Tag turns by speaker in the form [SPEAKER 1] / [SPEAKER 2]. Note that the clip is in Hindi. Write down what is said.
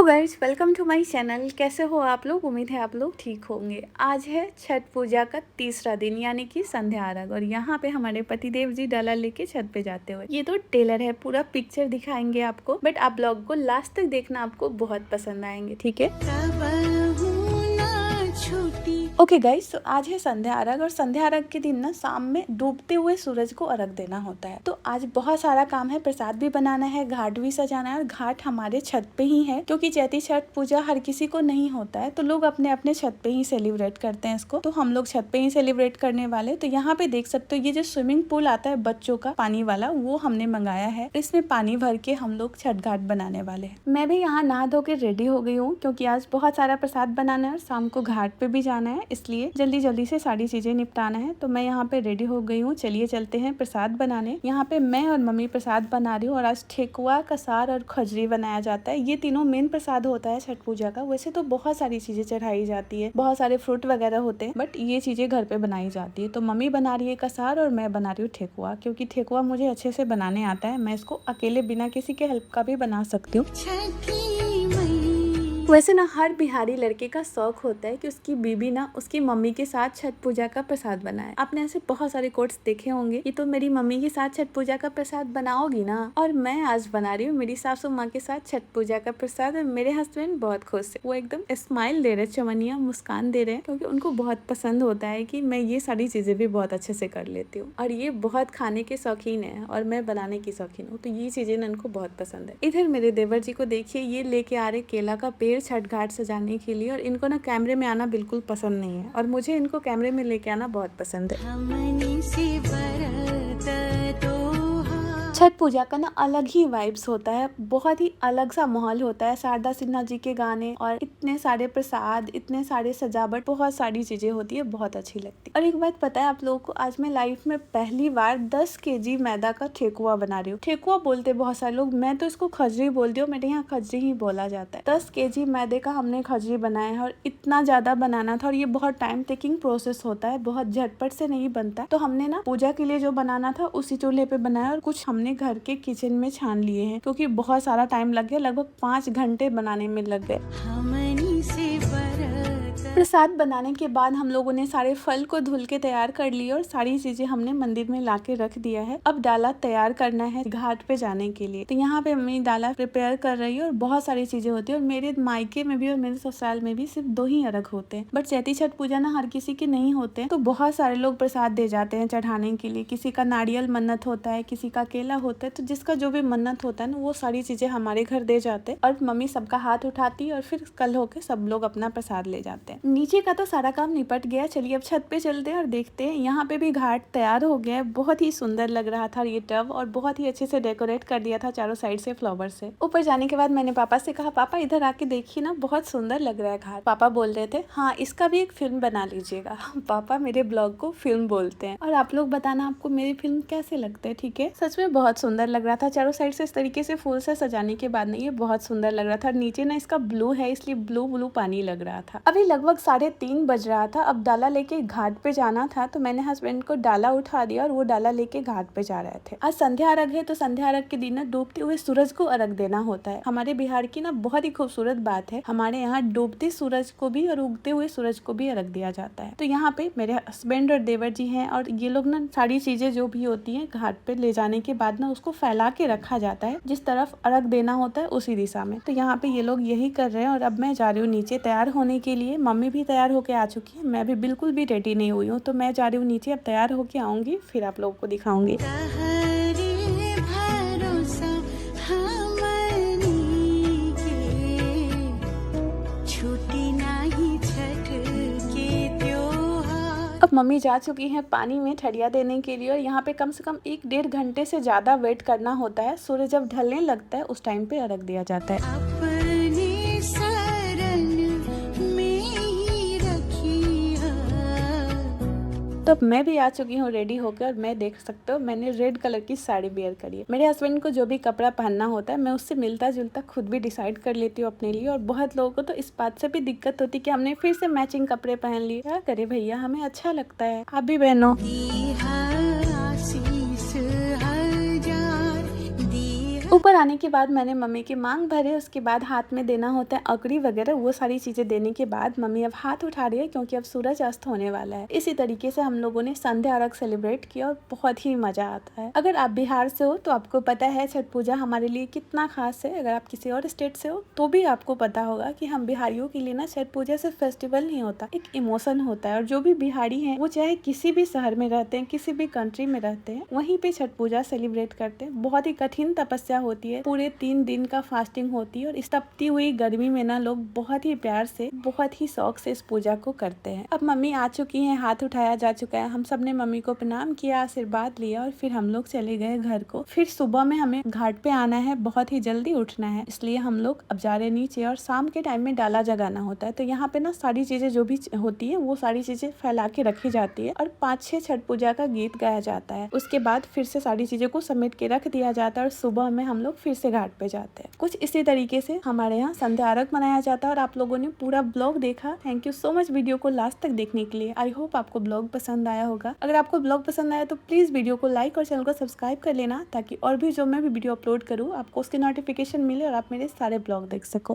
[SPEAKER 1] Guys, welcome to my channel. कैसे हो आप लोग? उम्मीद है आप लोग ठीक होंगे। आज है छठ पूजा का तीसरा दिन यानी कि संध्या आरग, और यहाँ पे हमारे पतिदेव जी डाला लेके छत पे जाते हुए। ये तो टेलर है, पूरा पिक्चर दिखाएंगे आपको, बट आप ब्लॉग को लास्ट तक देखना, आपको बहुत पसंद आएंगे। ठीक है। ओके गाइस, तो आज है संध्या आरग, और संध्या आरग के दिन ना शाम में डूबते हुए सूरज को अर्घ देना होता है। तो आज बहुत सारा काम है, प्रसाद भी बनाना है, घाट भी सजाना है, और घाट हमारे छत पे ही है क्योंकि चैती छठ पूजा हर किसी को नहीं होता है, तो लोग अपने अपने छत पे ही सेलिब्रेट करते हैं इसको। तो हम लोग छत पे ही सेलिब्रेट करने वाले। तो यहाँ पे देख सकते हो, ये जो स्विमिंग पूल आता है बच्चों का पानी वाला, वो हमने मंगाया है। इसमें पानी भर के हम लोग छठ घाट बनाने वाले हैं। मैं भी यहाँ नहा धो के रेडी हो गई हूँ क्योंकि आज बहुत सारा प्रसाद बनाना है और शाम को घाट पे भी जाना है, इसलिए जल्दी जल्दी से सारी चीजें निपटाना है। तो मैं यहाँ पे रेडी हो गई हूँ। चलिए चलते हैं प्रसाद बनाने। यहाँ पे मैं और मम्मी प्रसाद बना रही हूँ, और आज ठेकुआ, कसार और खजरी बनाया जाता है। ये तीनों मेन प्रसाद होता है छठ पूजा का। वैसे तो बहुत सारी चीजें चढ़ाई जाती है, बहुत सारे फ्रूट वगैरह होते हैं, बट ये चीजें घर पे बनाई जाती है। तो मम्मी बना रही है कसार और मैं बना रही हूँ ठेकुआ, क्योंकि ठेकुआ मुझे अच्छे से बनाने आता है। मैं इसको अकेले बिना किसी के हेल्प का भी बना सकती हूँ। वैसे ना हर बिहारी लड़के का शौक होता है कि उसकी बीबी ना उसकी मम्मी के साथ छठ पूजा का प्रसाद बनाए। आपने ऐसे बहुत सारे कोट्स देखे होंगे कि तो मेरी मम्मी के साथ छठ पूजा का प्रसाद बनाओगी ना। और मैं आज बना रही हूँ मेरी सासू माँ के साथ छठ पूजा का प्रसाद, और मेरे हस्बैंड बहुत खुश है। वो एकदम स्माइल दे रहे, चमनिया मुस्कान दे रहे हैं, क्योंकि उनको बहुत पसंद होता है कि मैं ये सारी चीजें भी बहुत अच्छे से कर लेती हूँ। और ये बहुत खाने के शौकीन है और मैं बनाने की शौकीन हूँ, तो ये चीजें उनको बहुत पसंद है। इधर मेरे देवर जी को देखिए, ये लेके आ रहे केला का पेड़ छठ घाट सजाने के लिए, और इनको ना कैमरे में आना बिल्कुल पसंद नहीं है, और मुझे इनको कैमरे में लेके आना बहुत पसंद है। छठ पूजा का ना अलग ही वाइब्स होता है, बहुत ही अलग सा माहौल होता है। शारदा सिन्हा जी के गाने और इतने सारे प्रसाद, इतने सारे सजावट, बहुत सारी चीजें होती है, बहुत अच्छी लगती है। और एक बात पता है आप लोगों को, आज मैं लाइफ में पहली बार 10 kg मैदा का ठेकुआ बना रही हूँ। ठेकुआ बोलते बहुत सारे लोग, मैं तो इसको खजरी बोलती हूँ, मेरे यहाँ खजरी ही बोला जाता है। 10 kg मैदे का हमने खजरी बनाया है, और इतना ज्यादा बनाना था, और ये बहुत टाइम टेकिंग प्रोसेस होता है, बहुत झटपट से नहीं बनता। तो हमने ना पूजा के लिए जो बनाना था उसी चूल्हे पे बनाया, और कुछ हमने घर के किचन में छान लिए हैं, क्योंकि बहुत सारा टाइम लग गया, लगभग 5 घंटे बनाने में लग गए। प्रसाद बनाने के बाद हम लोगों ने सारे फल को धुल के तैयार कर लिया, और सारी चीजें हमने मंदिर में लाके रख दिया है। अब डाला तैयार करना है घाट पे जाने के लिए। तो यहाँ पे मम्मी डाला प्रिपेयर कर रही है, और बहुत सारी चीजें होती है। और मेरे मायके में भी और मेरे ससुराल में भी सिर्फ 2 ही अर्घ होते हैं, बट चैती छठ पूजा ना हर किसी के नहीं होते हैं, तो बहुत सारे लोग प्रसाद दे जाते हैं चढ़ाने के लिए। किसी का नारियल मन्नत होता है, किसी का केला होता है, तो जिसका जो भी मन्नत होता है ना, वो सारी चीजें हमारे घर दे जाते हैं, और मम्मी सबका हाथ उठाती है, और फिर कल होके सब लोग अपना प्रसाद ले जाते हैं। नीचे का तो सारा काम निपट गया। चलिए अब छत पे चलते हैं और देखते हैं। यहाँ पे भी घाट तैयार हो गया है, बहुत ही सुंदर लग रहा था ये टब, और बहुत ही अच्छे से डेकोरेट कर दिया था चारों साइड से फ्लावर से। ऊपर जाने के बाद मैंने पापा से कहा, पापा इधर आके देखिए ना, बहुत सुंदर लग रहा है घाट। पापा बोल रहे थे, हाँ इसका भी एक फिल्म बना लीजिएगा। पापा मेरे ब्लॉग को फिल्म बोलते हैं, और आप लोग बताना आपको मेरी फिल्म कैसे लगते हैं। ठीक है, सच में बहुत सुंदर लग रहा था। चारों साइड से इस तरीके से फूल से सजाने के बाद ना ये बहुत सुंदर लग रहा था। नीचे ना इसका ब्लू है, इसलिए ब्लू ब्लू पानी लग रहा था। अभी लगभग 3:30 बज रहा था। अब डाला लेके घाट पे जाना था, तो मैंने हस्बैंड को डाला उठा दिया, और वो डाला लेके घाट पे जा रहे थे। आज संध्या अर्घ है, तो संध्या अर्घ के दिन ना डूबते हुए सूरज को अर्घ देना होता है। हमारे बिहार की ना बहुत ही खूबसूरत बात है, हमारे यहाँ डूबते सूरज को भी और उगते हुए सूरज को भी अर्घ दिया जाता है। तो यहाँ पे मेरे हस्बैंड और देवर जी हैं, और ये लोग ना सारी चीजें जो भी होती है घाट पे ले जाने के बाद ना उसको फैला के रखा जाता है, जिस तरफ अर्घ देना होता है उसी दिशा में। तो यहाँ पे ये लोग यही कर रहे हैं, और अब मैं जा रही हूँ नीचे तैयार होने के लिए। मम्मी भी तैयार होके आ चुकी है, मैं भी बिल्कुल भी रेडी नहीं हुई हूँ, तो मैं जा रही हूँ नीचे। अब तैयार होके आऊंगी, फिर आप लोगों को दिखाऊंगी। अब मम्मी जा चुकी हैं पानी में ठरिया देने के लिए, और यहाँ पे कम से कम 1-1.5 घंटे से ज्यादा वेट करना होता है। सूर्य जब ढलने लगता है उस टाइम पे अर्घ दिया जाता है। तो अब मैं भी आ चुकी हूँ रेडी होकर, और मैं देख सकते हो मैंने रेड कलर की साड़ी वेयर करी है। मेरे हस्बैंड को जो भी कपड़ा पहनना होता है, मैं उससे मिलता जुलता खुद भी डिसाइड कर लेती हूँ अपने लिए। और बहुत लोगों को तो इस बात से भी दिक्कत होती है कि हमने फिर से मैचिंग कपड़े पहन लिए। क्या करे भैया, हमें अच्छा लगता है। आप भी बहनों। ऊपर आने के बाद मैंने मम्मी के मांग भरे, उसके बाद हाथ में देना होता है अकड़ी वगैरह, वो सारी चीजें देने के बाद मम्मी अब हाथ उठा रही है क्योंकि अब सूरज अस्त होने वाला है। इसी तरीके से हम लोगों ने संध्या अर्घ सेलिब्रेट किया और बहुत ही मजा आता है। अगर आप बिहार से हो तो आपको पता है छठ पूजा हमारे लिए कितना खास है। अगर आप किसी और स्टेट से हो तो भी आपको पता होगा कि हम बिहारियों के लिए ना छठ पूजा सिर्फ फेस्टिवल नहीं होता, एक इमोशन होता है। और जो भी बिहारी है वो चाहे किसी भी शहर में रहते हैं, किसी भी कंट्री में रहते हैं, वहीं पे छठ पूजा सेलिब्रेट करते हैं। बहुत ही कठिन तपस्या होती है, पूरे 3 दिन का फास्टिंग होती है और इस तपती हुई गर्मी में ना लोग बहुत ही प्यार से, बहुत ही शौक से इस पूजा को करते हैं। अब मम्मी आ चुकी हैं, हाथ उठाया जा चुका है, हम सब ने मम्मी को प्रणाम किया, आशीर्वाद लिया और फिर हम लोग चले गए घर को। फिर सुबह में हमें घाट पे आना है, बहुत ही जल्दी उठना है, इसलिए हम लोग अब जा रहे नीचे। और शाम के टाइम में डाला जगाना होता है, तो यहाँ पे ना सारी चीजें जो भी होती है वो सारी चीजें फैला के रखी जाती है और 5-6 छठ पूजा का गीत गाया जाता है। उसके बाद फिर से सारी चीजों को समेट के रख दिया जाता है और सुबह में हम लोग फिर से घाट पे जाते हैं। कुछ इसी तरीके से हमारे यहाँ संध्या अर्घ मनाया जाता है। और आप लोगों ने पूरा ब्लॉग देखा, thank you so much video को लास्ट तक देखने के लिए। आई होप आपको ब्लॉग पसंद आया होगा। अगर आपको ब्लॉग पसंद आया तो प्लीज वीडियो को लाइक और चैनल को सब्सक्राइब कर लेना, ताकि और भी जो मैं भी वीडियो अपलोड करूँ आपको उसकी नोटिफिकेशन मिले और आप मेरे सारे ब्लॉग देख सको।